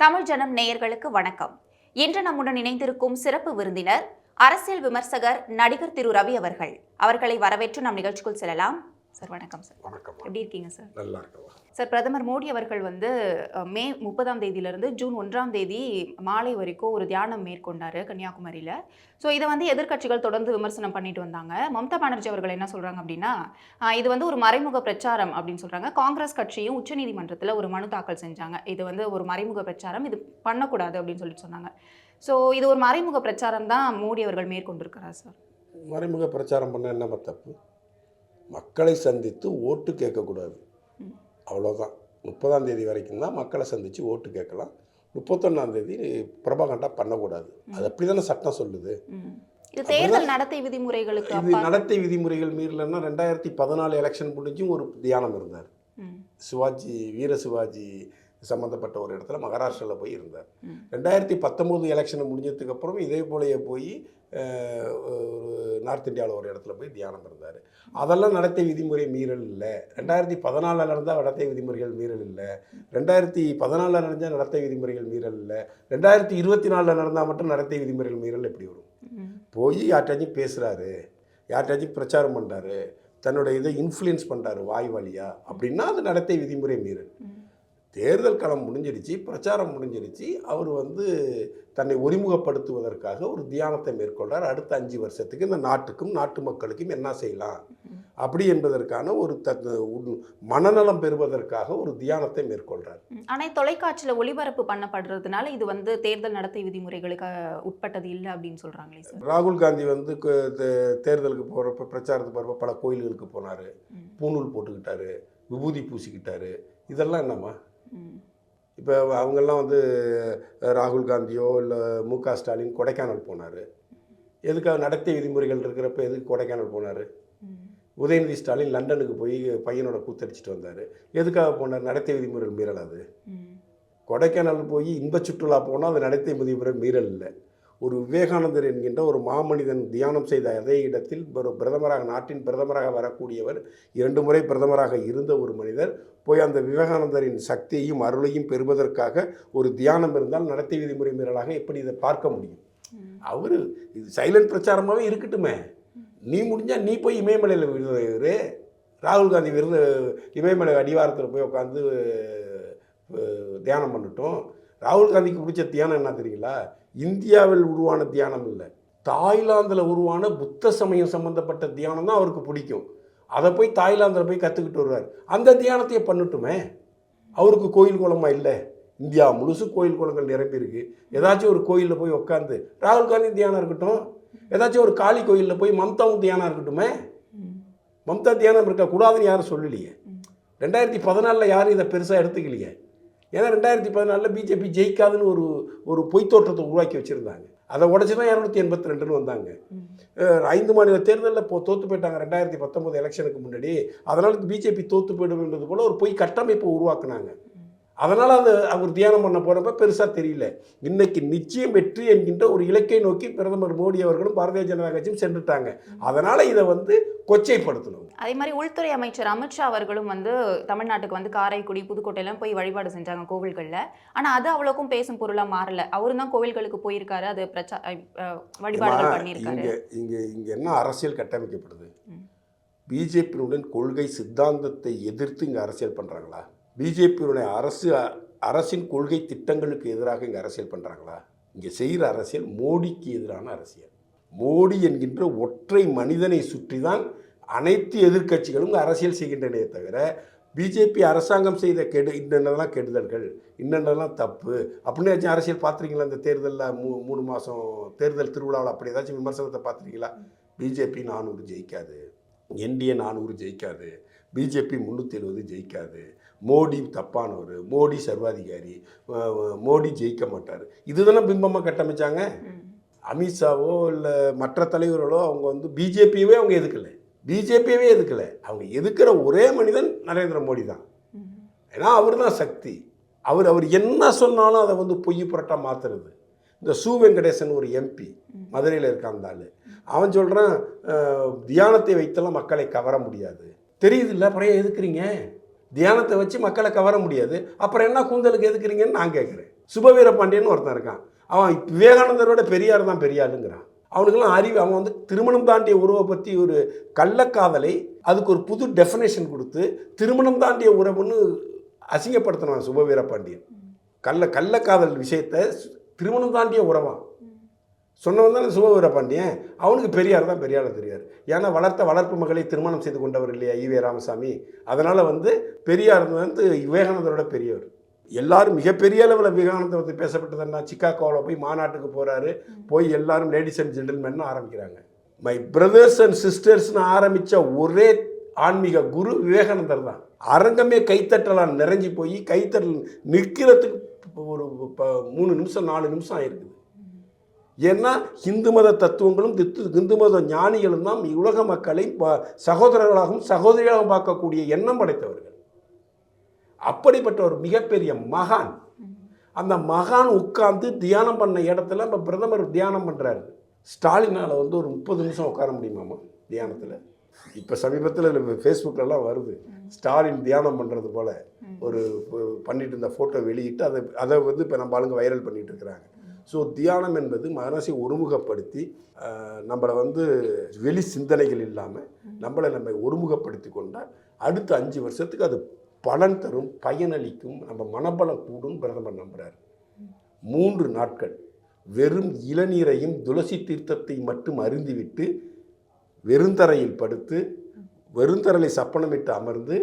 தமிழ் ஜனம் நேயர்களுக்கு வணக்கம். இன்று நம்முடன் இணைந்திருக்கும் சிறப்பு விருந்தினர் அரசியல் விமர்சகர் நடிகர் திரு ரவி அவர்கள். அவர்களை வரவேற்று நம் நிகழ்ச்சிக்குள் செல்லலாம். சார் வணக்கம். சார் வணக்கம். எப்படி இருக்கீங்க சார்? நல்லா இருக்கவா சார், பிரதமர் மோடி அவர்கள் மே 30ஆம் தேதியிலிருந்து ஜூன் 1ஆம் தேதி மாலை வரைக்கும் ஒரு தியானம் மேற்கொண்டார் கன்னியாகுமரியில். ஸோ இதை எதிர்க்கட்சிகள் தொடர்ந்து விமர்சனம் பண்ணிட்டு வந்தாங்க. மம்தா பானர்ஜி அவர்கள் என்ன சொல்கிறாங்க அப்படின்னா, இது ஒரு மறைமுக பிரச்சாரம் அப்படின்னு சொல்கிறாங்க. காங்கிரஸ் கட்சியும் உச்சநீதிமன்றத்தில் ஒரு மனு தாக்கல் செஞ்சாங்க. இது ஒரு மறைமுக பிரச்சாரம், இது பண்ணக்கூடாது அப்படின்னு சொல்லிட்டு சொன்னாங்க. ஸோ இது ஒரு மறைமுக பிரச்சாரம் தான் மோடி அவர்கள் மேற்கொண்டிருக்கிறார் சார். மறைமுக பிரச்சாரம் பண்ண என்ன தப்பு? மக்களை சந்தித்து ஓட்டு கேட்கக்கூடாது, அவ்வளோதான். 30ஆம் தேதி வரைக்கும் தான் மக்களை சந்தித்து ஓட்டு கேட்கலாம். 31ஆம் தேதி பிரபாகண்டா பண்ணக்கூடாது. அது அப்படி தானே சட்டம் சொல்லுது. இது தேர்தல் நடத்தை விதிமுறைகளுக்கு இது நடத்தை விதிமுறைகள் மீறலன்னா 2014 எலெக்ஷன் முடிஞ்சும் ஒரு தியானம் இருந்தார். சிவாஜி, வீர சிவாஜி சம்மந்தப்பட்ட ஒரு இடத்துல மகாராஷ்டிராவில் போய் இருந்தார். 2019 எலெக்ஷன் முடிஞ்சதுக்கப்புறம் இதே போலயே போய் ஒரு நார்த் இந்தியாவில் ஒரு இடத்துல போய் தியானம் இருந்தார். அதெல்லாம் நடத்தை விதிமுறை மீறல் இல்லை. 2014 நடந்தால் நடத்தை விதிமுறைகள் மீறல் இல்லை. 2014 நடந்தால் நடத்தை விதிமுறைகள் மீறல் இல்லை. 2024 நடந்தால் மட்டும் நடத்தை விதிமுறைகள் மீறல் எப்படி வரும்? போய் யார்ட்டாச்சும் பேசுகிறாரு, யார்ட்டாச்சும் பிரச்சாரம் பண்ணுறாரு, தன்னோட இதை இன்ஃப்ளூயன்ஸ் பண்ணுறாரு வாய் வழியாக, அப்படின்னா அது நடத்தை விதிமுறை மீறல். தேர்தல் களம் முடிஞ்சிருச்சு, பிரச்சாரம் முடிஞ்சிருச்சு. அவர் தன்னை ஒருமுகப்படுத்துவதற்காக ஒரு தியானத்தை மேற்கொள்கிறார். அடுத்த 5 வருஷத்துக்கு இந்த நாட்டுக்கும் நாட்டு மக்களுக்கும் என்ன செய்யலாம் அப்படி என்பதற்கான ஒரு மனநலம் பெறுவதற்காக ஒரு தியானத்தை மேற்கொள்கிறார். ஆனால் தொலைக்காட்சியில் ஒளிபரப்பு பண்ணப்படுறதுனால இது தேர்தல் நடத்தை விதிமுறைகளுக்கு உட்பட்டது இல்லை அப்படின்னு சொல்கிறாங்களே சார். ராகுல் காந்தி தேர்தலுக்கு போகிறப்ப, பிரச்சாரத்துக்கு போகிறப்ப பல கோயில்களுக்கு போனார், பூணூல் போட்டுக்கிட்டாரு, விபூதி பூசிக்கிட்டாரு. இதெல்லாம் என்னம்மா? இப்போ அவங்கெல்லாம் ராகுல் காந்தியோ இல்லை முக ஸ்டாலின் கொடைக்கானல் போனார். எதுக்காக? நடத்தை விதிமுறைகள் இருக்கிறப்ப எதுக்கு கொடைக்கானல் போனார்? உதயநிதி ஸ்டாலின் லண்டனுக்கு போய் பையனோட கூத்தடிச்சிட்டு வந்தார். எதுக்காக போனார்? நடத்தை விதிமுறைகள் மீறல். அது கொடைக்கானல் போய் இன்ப சுற்றுலா போனால் அது நடத்தை விதிமுறை மீறல் இல்லை. ஒரு விவேகானந்தர் என்கின்ற ஒரு மாமனிதன் தியானம் செய்த அதே இடத்தில் ஒரு பிரதமராக, நாட்டின் பிரதமராக வரக்கூடியவர், 2 முறை பிரதமராக இருந்த ஒரு மனிதர் போய் அந்த விவேகானந்தரின் சக்தியையும் அருளையும் பெறுவதற்காக ஒரு தியானம் இருந்தால் நடத்தை விதிமுறை மீறலாக எப்படி இதை பார்க்க முடியும்? அவர் இது சைலண்ட் பிரச்சாரமாகவே இருக்கட்டுமே. நீ முடிஞ்சால் நீ போய் இமயமலையில் விருது, ராகுல் காந்தி இமயமலை அடிவாரத்தில் போய் உட்காந்து தியானம் பண்ணட்டும். ராகுல் காந்திக்கு பிடிச்ச தியானம் என்ன தெரியுங்களா? இந்தியாவில் உருவான தியானம் இல்லை, தாய்லாந்தில் உருவான புத்த சமயம் சம்மந்தப்பட்ட தியானம் தான் அவருக்கு பிடிக்கும். அதை போய் தாய்லாந்தில் போய் கற்றுக்கிட்டு வருவார். அந்த தியானத்தையே பண்ணட்டுமே. அவருக்கு கோயில் குளமாக இல்லை? இந்தியா முழுசு கோயில் குளங்கள் நிரம்பியிருக்கு. ஏதாச்சும் ஒரு கோயிலில் போய் உட்காந்து ராகுல் காந்தி தியானம் இருக்கட்டும். ஏதாச்சும் ஒரு காளி கோயிலில் போய் மம்தாவும் தியானம் இருக்கட்டுமே. மம்தா தியானம் இருக்கக்கூடாதுன்னு யாரும் சொல்லலையே. 2014 யாரும் இதை பெருசாக எடுத்துக்கலையே. ஏன்னா 2014 பிஜேபி ஜெயிக்காதுன்னு ஒரு பொய் தோற்றத்தை உருவாக்கி வச்சுருந்தாங்க. அதை உடச்சி தான் 282 வந்தாங்க. 5 மாநில தேர்தலில் தோற்று போயிட்டாங்க 2019 எலெக்ஷனுக்கு முன்னாடி. அதனால் பிஜேபி தோற்று போயிடும்ன்றது போல் ஒரு பொய் கட்டமைப்பை உருவாக்குனாங்க. அதனால் அவர் தியானம் பண்ண போகிறப்ப பெருசாக தெரியல. இன்னைக்கு நிச்சயம் வெற்றி என்கின்ற ஒரு இலக்கை நோக்கி பிரதமர் மோடி அவர்களும் பாரதிய ஜனதா கட்சியும் சென்றுட்டாங்க. அதனால் இதை கொச்சைப்படுத்தணும். அதே மாதிரி உள்துறை அமைச்சர் அமித்ஷா அவர்களும் தமிழ்நாட்டுக்கு காரைக்குடி, புதுக்கோட்டையெல்லாம் போய் வழிபாடு செஞ்சாங்க கோவில்களில். ஆனால் அது அவ்வளோக்கும் பேசும் பொருளாக மாறல. அவரும் தான் கோவில்களுக்கு போயிருக்காரு, அது வழிபாடுகள் பண்ணியிருக்காரு. இங்கே என்ன அரசியல் கட்டமைக்கப்படுது? பிஜேபியுடன் கொள்கை சித்தாந்தத்தை எதிர்த்து இங்கே அரசியல் பண்ணுறாங்களா? பிஜேபியுடைய அரசின் கொள்கை திட்டங்களுக்கு எதிராக இங்கே அரசியல் பண்ணுறாங்களா? இங்கே செய்கிற அரசியல் மோடிக்கு எதிரான அரசியல். மோடி என்கின்ற ஒற்றை மனிதனை சுற்றி தான் அனைத்து எதிர்க்கட்சிகளும் அரசியல் செய்கின்றனே தவிர, பிஜேபி அரசாங்கம் செய்த இன்னென்னலாம் கெடுதல்கள், இன்னென்னலாம் தப்பு அப்படின்னு ஏதாச்சும் அரசியல் பார்த்துருக்கீங்களா? இந்த தேர்தலில் 3 மாதம் தேர்தல் திருவிழாவில் அப்படி ஏதாச்சும் விமர்சனத்தை பார்த்துருக்கீங்களா? பிஜேபி 400 ஜெயிக்காது, என்டிஏ 400 ஜெயிக்காது, பிஜேபி 370 ஜெயிக்காது, மோடி தப்பானவர், மோடி சர்வாதிகாரி, மோடி ஜெயிக்க மாட்டார். இதுதானே பிம்பமாக கட்டமைச்சாங்க. அமித்ஷாவோ இல்லை மற்ற தலைவர்களோ அவங்க பிஜேபியவே அவங்க எதுக்கலை. அவங்க எதுக்கிற ஒரே மனிதன் நரேந்திர மோடி தான். ஏன்னா அவர் தான் சக்தி. அவர் என்ன சொன்னாலும் அதை பொய் புரட்டாக மாற்றுறது. இந்த சு வெங்கடேசன் ஒரு எம்பி மதுரையில் இருக்காந்தாள், அவன் சொல்கிறான் தியானத்தை வைத்தெல்லாம் மக்களை கவர முடியாது. தெரியுது இல்லை, அப்புறம் எதுக்குறீங்க? தியானத்தை வச்சு மக்களை கவர முடியாது, அப்புறம் என்ன கூந்தலுக்கு எதுக்குறீங்கன்னு நான் கேட்குறேன். சுபவீர பாண்டியன் ஒருத்தன் இருக்கான், அவன் விவேகானந்தரோட பெரியார் தான் பெரியாருங்கிறான். அவனுக்கெல்லாம் அறிவு. அவன் வந்து திருமணம் தாண்டிய உறவை பற்றி ஒரு கள்ளக்காதலை அதுக்கு ஒரு புது டெஃபினேஷன் கொடுத்து திருமணம் தாண்டிய உறவுன்னு அசிங்கப்படுத்தினான் சுபவீர பாண்டியன். கள்ளக்காதல் விஷயத்தை திருமணம் தாண்டிய உறவான் சொன்னவன் தானே சுபவீர பாண்டியன். அவனுக்கு பெரியார் தான் பெரியார் தெரியாது. ஏன்னா வளர்ப்பு மகளை திருமணம் செய்து கொண்டவர் இல்லையா ஈவே ராமசாமி. அதனால் வந்து பெரியார் வந்து விவேகானந்தரோட பெரியவர். எல்லாரும் மிகப்பெரிய அளவில் விவேகானந்தர் பற்றி பேசப்பட்டதுன்னா சிக்காகோவில் போய் மாநாட்டுக்கு போகிறாரு. போய் எல்லாரும் லேடிஸ் அண்ட் ஜென்டில்மென்னு ஆரம்பிக்கிறாங்க. மை பிரதர்ஸ் அண்ட் சிஸ்டர்ஸ்னு ஆரம்பித்த ஒரே ஆன்மீக குரு விவேகானந்தர் தான். அரங்கமே கைத்தட்டலாம் நிறைஞ்சி போய் கைத்தட்டல் நிற்கிறதுக்கு ஒரு 3 நிமிஷம் 4 நிமிஷம் ஆயிருக்குது. ஏன்னா இந்து மத தத்துவங்களும் இந்து மத ஞானிகளும் தான் உலக மக்களை சகோதரர்களாகவும் சகோதரிகளாகவும் பார்க்கக்கூடிய எண்ணம் படைத்தவர்கள். அப்படிப்பட்ட ஒரு மிகப்பெரிய மகான். அந்த மகான் உட்கார்ந்து தியானம் பண்ண இடத்துல இப்போ பிரதமர் தியானம் பண்ணுறாரு. ஸ்டாலினால் வந்து ஒரு 30 நிமிஷம் உட்கார முடியுமாமா தியானத்தில்? இப்போ சமீபத்தில் ஃபேஸ்புக்கிலலாம் வருது, ஸ்டாலின் தியானம் பண்ணுறது போல் ஒரு பண்ணிட்டு இருந்த ஃபோட்டோ வெளியிட்டு அதை வந்து இப்போ நம்ம ஆளுங்க வைரல் பண்ணிகிட்டு இருக்கிறாங்க. ஸோ தியானம் என்பது மனசை ஒருமுகப்படுத்தி நம்மளை வந்து வெளி சிந்தனைகள் இல்லாமல் நம்ம ஒருமுகப்படுத்தி கொண்டால் அடுத்த 5 வருஷத்துக்கு அது பலன் தரும், பயனளிக்கும், நம்ம மனபலம் கூடும் பிரதமர் நம்புகிறார். 3 நாட்கள் வெறும் இளநீரையும் துளசி தீர்த்தத்தை மட்டும் அருந்திவிட்டு வெறுந்தரையில் படுத்து வெறுந்தரலை சப்பனமிட்டு அமர்ந்து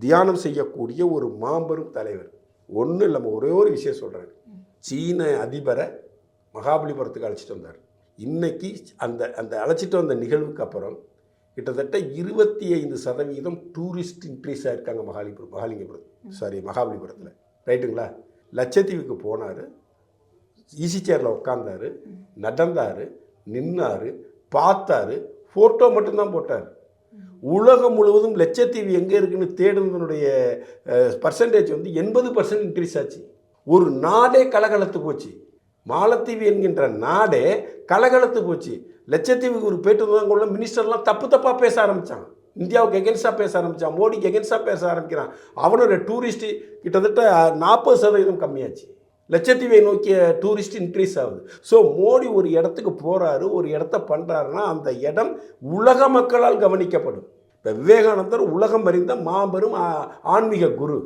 தியானம் செய்யக்கூடிய ஒரு மாபெரும் தலைவர். ஒன்றும் இல்லை, ஒரே ஒரு விஷயம் சொல்கிறேன். சீன அதிபரை மகாபலிபுரத்துக்கு அழைச்சிட்டு வந்தார். இன்னைக்கு அந்த அழைச்சிட்டு வந்த நிகழ்வுக்கு அப்புறம் கிட்டத்தட்ட 25% டூரிஸ்ட் இன்க்ரீஸ் ஆகிருக்காங்க மகாபலிபுரத்தில். ரைட்டுங்களா? லட்சத்தீவுக்கு போனார், ஈசி சேரில் உட்காந்தார், நடந்தார், நின்னார், பார்த்தார், ஃபோட்டோ மட்டும்தான் போட்டார். உலகம் முழுவதும் லட்சத்தீவு எங்கே இருக்குன்னு தேடுனதனுடைய பர்சன்டேஜ் வந்து 80% இன்க்ரீஸ் ஆச்சு. ஒரு நாடே கலகலத்து போச்சு. மாலத்தீவு என்கின்ற நாடே கலகலத்து போச்சு. லட்சத்தீவுக்கு ஒரு போயிட்டு வந்தவங்க மினிஸ்டர்லாம் தப்பாக பேச ஆரம்பித்தான். இந்தியாவுக்கு எகென்ஸ்டாக பேச ஆரம்பித்தான், மோடிக்கு எகென்ஸ்டாக பேச ஆரம்பிக்கிறான். அவனோட டூரிஸ்ட்டு கிட்டத்தட்ட 40% கம்மியாச்சு. லட்சத்தீவை நோக்கிய டூரிஸ்ட் இன்க்ரீஸ் ஆகுது. ஸோ மோடி ஒரு இடத்துக்கு போகிறாரு, ஒரு இடத்த பண்ணுறாருன்னா அந்த இடம் உலக மக்களால் கவனிக்கப்படும். இப்போ விவேகானந்தர் உலகம் அறிந்த மாபெரும் ஆன்மீக குரு.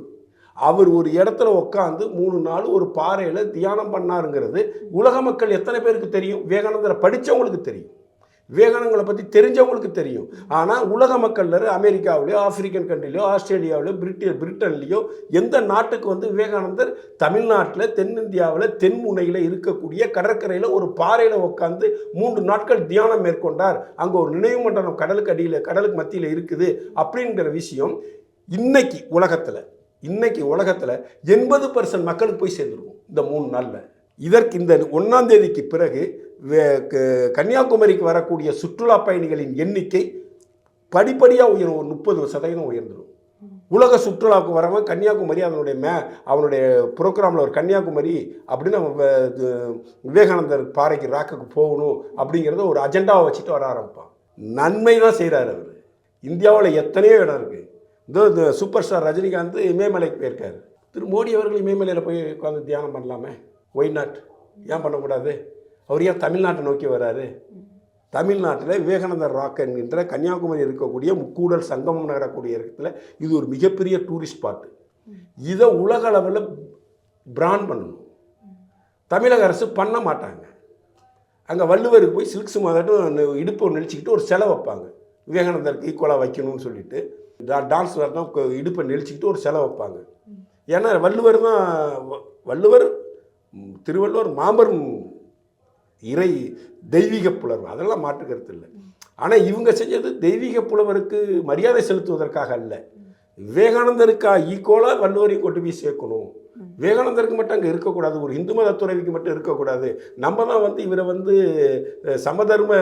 அவர் ஒரு இடத்துல உட்காந்து 3 நாள் ஒரு பாறையில் தியானம் பண்ணாருங்கிறது உலக மக்கள் எத்தனை பேருக்கு தெரியும்? விவேகானந்தரை படித்தவங்களுக்கு தெரியும், விவேகானந்தரை பற்றி தெரிஞ்சவங்களுக்கு தெரியும். ஆனால் உலக மக்களில் அமெரிக்காவிலையோ ஆப்பிரிக்கன் கண்ட்ரிலையோ ஆஸ்திரேலியாவிலையோ பிரிட்டன்லேயோ எந்த நாட்டுக்கு வந்து விவேகானந்தர் தமிழ்நாட்டில் தென்னிந்தியாவில் தென்முனையில் இருக்கக்கூடிய கடற்கரையில் ஒரு பாறையில் உட்காந்து 3 நாட்கள் தியானம் மேற்கொண்டார், அங்கே ஒரு நினைவு மண்டலம் கடலுக்கு மத்தியில் இருக்குது அப்படிங்கிற விஷயம் இன்னைக்கு உலகத்தில் 80% மக்களுக்கு போய் சேர்ந்துருக்கும் இந்த 3 நாளில். இதற்கு இந்த 1ஆம் தேதிக்கு பிறகு கன்னியாகுமரிக்கு வரக்கூடிய சுற்றுலா பயணிகளின் எண்ணிக்கை படிப்படியாக உயரும். ஒரு 30% உயர்ந்துடும். உலக சுற்றுலாவுக்கு வரவன் கன்னியாகுமரி அவனுடைய ப்ரோக்ராமில் ஒரு கன்னியாகுமரி அப்படின்னு விவேகானந்தர் பாறைக்கு ராக்குக்கு போகணும் அப்படிங்கிறத ஒரு அஜெண்டாவை வச்சுட்டு வர ஆரம்பிப்பான். நன்மை தான் செய்கிறார் அவர். இந்தியாவில் எத்தனையோ இடம் இருக்குது. இந்த சூப்பர் ஸ்டார் ரஜினிகாந்த் இமயமலைக்கு போயிருக்காரு. மோடி அவர்கள் இமயமலையில் போய் உட்காந்து தியானம் பண்ணலாமே, ஒய் நாட்? ஏன் பண்ணக்கூடாது? அவர் ஏன் தமிழ்நாட்டை நோக்கி வராரு? தமிழ்நாட்டில் விவேகானந்தர் ராக் என்கின்ற கன்னியாகுமரி இருக்கக்கூடிய முக்கூடல் சங்கமம் நகரக்கூடிய இடத்துல இது ஒரு மிகப்பெரிய டூரிஸ்ட் ஸ்பாட்டு. இதை உலக அளவில் பிராண்ட் பண்ணணும். தமிழக அரசு பண்ண மாட்டாங்க. அங்கே வள்ளுவருக்கு போய் சில்க்ஸ் மாதாட்டும் இடுப்பை நெளிச்சிக்கிட்டு ஒரு செலை வைப்பாங்க. விவேகானந்தருக்கு ஈக்குவலாக வைக்கணும்னு சொல்லிட்டு டான்ஸ் வரதான் இடுப்பை நெளிச்சிக்கிட்டு ஒரு செலை வைப்பாங்க. ஏன்னா திருவள்ளுவர் மாபெரும் இறை தெய்வீக புலவர், அதெல்லாம் மாற்று கருத்து இல்லை. ஆனால் இவங்க செஞ்சது தெய்வீக புலவருக்கு மரியாதை செலுத்துவதற்காக அல்ல, விவேகானந்தருக்காக ஈக்குவலாக வள்ளுவரையும் கொண்டு போய் சேர்க்கணும். விவேகானந்தருக்கு மட்டும் அங்கே இருக்கக்கூடாது, ஒரு இந்து மத துறவிக்கு மட்டும் இருக்கக்கூடாது. நம்ம தான் வந்து இவரை வந்து சமதர்ம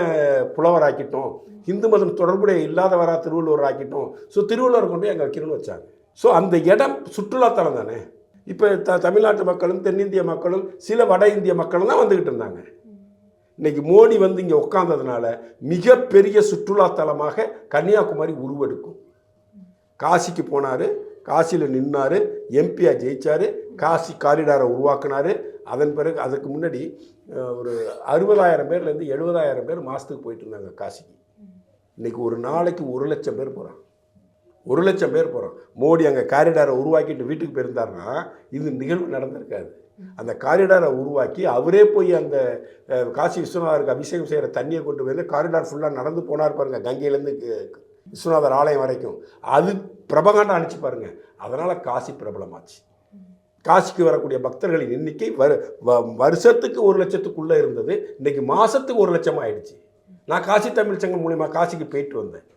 புலவராக்கிட்டோம், இந்து மதம் தொடர்புடைய இல்லாதவராக திருவள்ளுவர் ஆக்கிட்டோம். ஸோ திருவள்ளுவர் கொண்டு போய் அங்கே வைக்கணும்னு வச்சாங்க. ஸோ அந்த இடம் சுற்றுலாத்தலம் தானே. இப்போ தமிழ்நாட்டு மக்களும் தென்னிந்திய மக்களும் சில வட இந்திய மக்களும் தான் வந்துக்கிட்டு இருந்தாங்க. இன்றைக்கி மோடி வந்து இங்கே உட்கார்ந்ததுனால மிகப்பெரிய சுற்றுலாத்தலமாக கன்னியாகுமரி உருவெடுக்கும். காசிக்கு போனார், காசியில் நின்னார், எம்பியாக ஜெயிச்சார், காசி காரிடாரை உருவாக்குனார். அதன் பிறகு அதுக்கு முன்னாடி ஒரு 60,000 பேர்லேருந்து 70,000 பேர் மாதத்துக்கு போயிட்டு இருந்தாங்க காசிக்கு. இன்றைக்கி ஒரு நாளைக்கு 1,00,000 பேர் போகிறான். 1,00,000 பேர் போகிறோம். மோடி அங்கே காரிடாரை உருவாக்கிட்டு வீட்டுக்கு போயிருந்தாருன்னா இது நிகழ்வு நடந்திருக்காது. அந்த காரிடாரை உருவாக்கி அவரே போய் அந்த காசி விஸ்வநாதருக்கு அபிஷேகம் செய்கிற தண்ணியை கொண்டு வந்து காரிடார் ஃபுல்லாக நடந்து போனார் பாருங்க, கங்கையிலேருந்து விஸ்வநாதர் ஆலயம் வரைக்கும். அது பிரபகாண்டம் அனுப்பிச்சு பாருங்க. அதனால் காசி பிரபலமாச்சு. காசிக்கு வரக்கூடிய பக்தர்களின் எண்ணிக்கை வருஷத்துக்கு 1,00,000க்குள்ளே இருந்தது. இன்றைக்கி மாதத்துக்கு 1,00,000 ஆயிடுச்சு. நான் காசி தமிழ் சங்கம் மூலிமா காசிக்கு போயிட்டு வந்தேன்.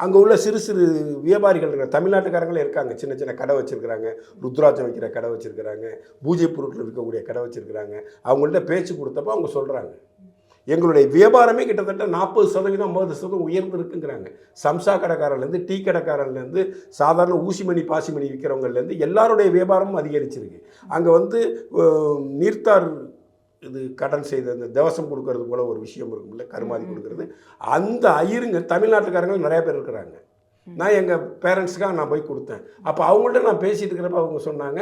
அங்கே உள்ள சிறு சிறு வியாபாரிகள் இருக்கிற தமிழ்நாட்டுக்காரங்களே இருக்காங்க. சின்ன சின்ன கடை வச்சுருக்கிறாங்க, ருத்ராட்சம் வைக்கிற கடை வச்சுருக்கிறாங்க, பூஜை பொருட்கள் விற்கக்கூடிய கடை வச்சுருக்கிறாங்க. அவங்கள்ட்ட பேச்சு கொடுத்தப்போ அவங்க சொல்கிறாங்க, எங்களுடைய வியாபாரமே கிட்டத்தட்ட 40%, 50% உயர்ந்துருக்குங்கிறாங்க. சம்சா கடைக்காரர்லேருந்து, டீ கடைக்காரர்லேருந்து, சாதாரண ஊசிமணி பாசிமணி விற்கிறவங்கலேருந்து எல்லாருடைய வியாபாரமும் அதிகரிச்சிருக்கு. அங்கே வந்து நீர்த்தார் இது கடன் செய்த அந்த தேவசம் கொடுக்கறது போல் ஒரு விஷயம் இருக்கும்ல, கருமாதி கொடுக்கறது. அந்த ஐயருங்க தமிழ்நாட்டுக்காரங்க நிறையா பேர் இருக்கிறாங்க. நான் எங்கள் பேரண்ட்ஸுக்காக நான் போய் கொடுத்தேன். அப்போ அவங்கள்ட்ட நான் பேசிகிட்டு இருக்கிறப்ப அவங்க சொன்னாங்க,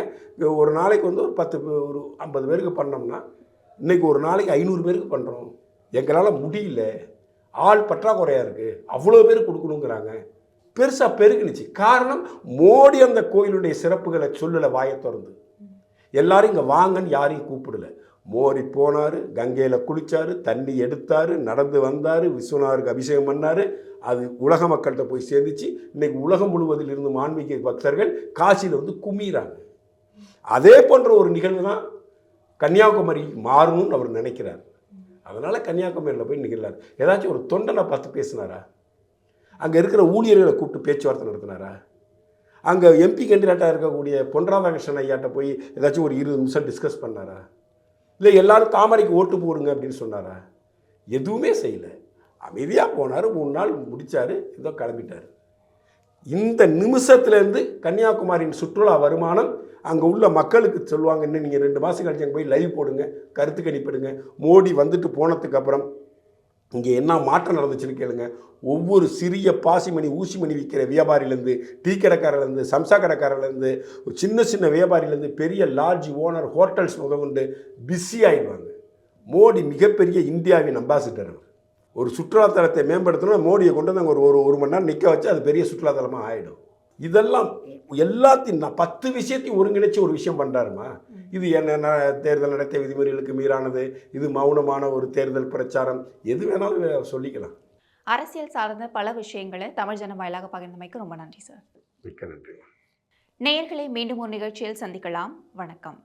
ஒரு நாளைக்கு வந்து ஒரு 50 பேருக்கு பண்ணோம்னா இன்றைக்கி ஒரு நாளைக்கு 500 பேருக்கு பண்ணுறோம், எங்களால் முடியல, ஆள் பற்றாக்குறையாக இருக்குது, அவ்வளோ பேர் கொடுக்கணுங்கிறாங்க. பெருசாக பெருகுனுச்சு. காரணம், மோடி அந்த கோயிலுடைய சிறப்புகளை சொல்லலை வாயை திறந்து. எல்லாரும் இங்கே வாங்கன்னு யாரையும் கூப்பிடல. மோடி போனார், கங்கையில் குளித்தார், தண்ணி எடுத்தார், நடந்து வந்தார், விஸ்வநாதருக்கு அபிஷேகம் பண்ணார். அது உலக மக்கள்கிட்ட போய் சேர்ந்துச்சு. இன்றைக்கி உலகம் முழுவதில் இருந்து ஆன்மீக பக்தர்கள் காசியில் வந்து குமிறாங்க. அதே போன்ற ஒரு நிகழ்வு தான் கன்னியாகுமரி மாறணும்னு அவர் நினைக்கிறார். அதனால் கன்னியாகுமரியில் போய் நிகழ்ந்தார். ஏதாச்சும் ஒரு தொண்டனை பார்த்து பேசினாரா? அங்கே இருக்கிற ஊழியர்களை கூப்பிட்டு பேச்சுவார்த்தை நடத்தினாரா? அங்கே எம்பி கேண்டிடேட்டாக இருக்கக்கூடிய பொன் ராதாகிருஷ்ணன் ஐயாட்ட போய் ஏதாச்சும் ஒரு 20 நிமிஷம் டிஸ்கஸ் பண்ணாரா? இல்லை எல்லாரும் தாமரைக்கு ஓட்டு போடுங்க அப்படின்னு சொன்னாரா? எதுவுமே செய்யலை. அமைதியாக போனார், 3 நாள் முடித்தார், ஏதோ கிளம்பிட்டார். இந்த நிமிஷத்துலேருந்து கன்னியாகுமரியின் சுற்றுலா வருமானம் அங்கே உள்ள மக்களுக்கு சொல்லுவாங்க, இன்னும் நீங்கள் 2 மாதம் கழிச்சு அங்கே போய் லைவ் போடுங்க, கருத்து கணிப்பிடுங்க. மோடி வந்துட்டு போனதுக்கப்புறம் இங்கே என்ன மாற்றம் நடந்துச்சுன்னு கேளுங்க. ஒவ்வொரு சிறிய பாசிமணி ஊசிமணி விற்கிற வியாபாரிலேருந்து, டீ கடைக்காரர்லேருந்து, சம்சா கடைக்காரர்லேருந்து, சின்ன சின்ன வியாபாரிலேருந்து, பெரிய லாட்ஜ் ஓனர், ஹோட்டல்ஸ் முதற்கொண்டு பிஸி ஆகிடுவாங்க. மோடி மிகப்பெரிய இந்தியாவின் அம்பாசிடர். ஒரு சுற்றுலாத்தலத்தை மேம்படுத்தணும், மோடியை கொண்டு வந்து அங்கே ஒரு மணி நேரம் நிற்க வச்சு அது பெரிய சுற்றுலாத்தலமாக ஆகிடும். இதெல்லாம் எல்லாத்தையும் நான் 10 விஷயத்தையும் ஒருங்கிணைச்சு ஒரு விஷயம் பண்ணுறாருமா. இது என்ன தேர்தல் நடத்தை விதிமுறைகளுக்கு மீறானது, இது மௌனமான ஒரு தேர்தல் பிரச்சாரம், எது வேணாலும் சொல்லிக்கலாம். அரசியல் சார்ந்த பல விஷயங்களை தமிழ் ஜனம் வாயிலாக பகிர்ந்தமைக்கு ரொம்ப நன்றி சார். மிக்க நன்றி. நேயர்களை மீண்டும் ஒரு நிகழ்ச்சியில் சந்திக்கலாம். வணக்கம்.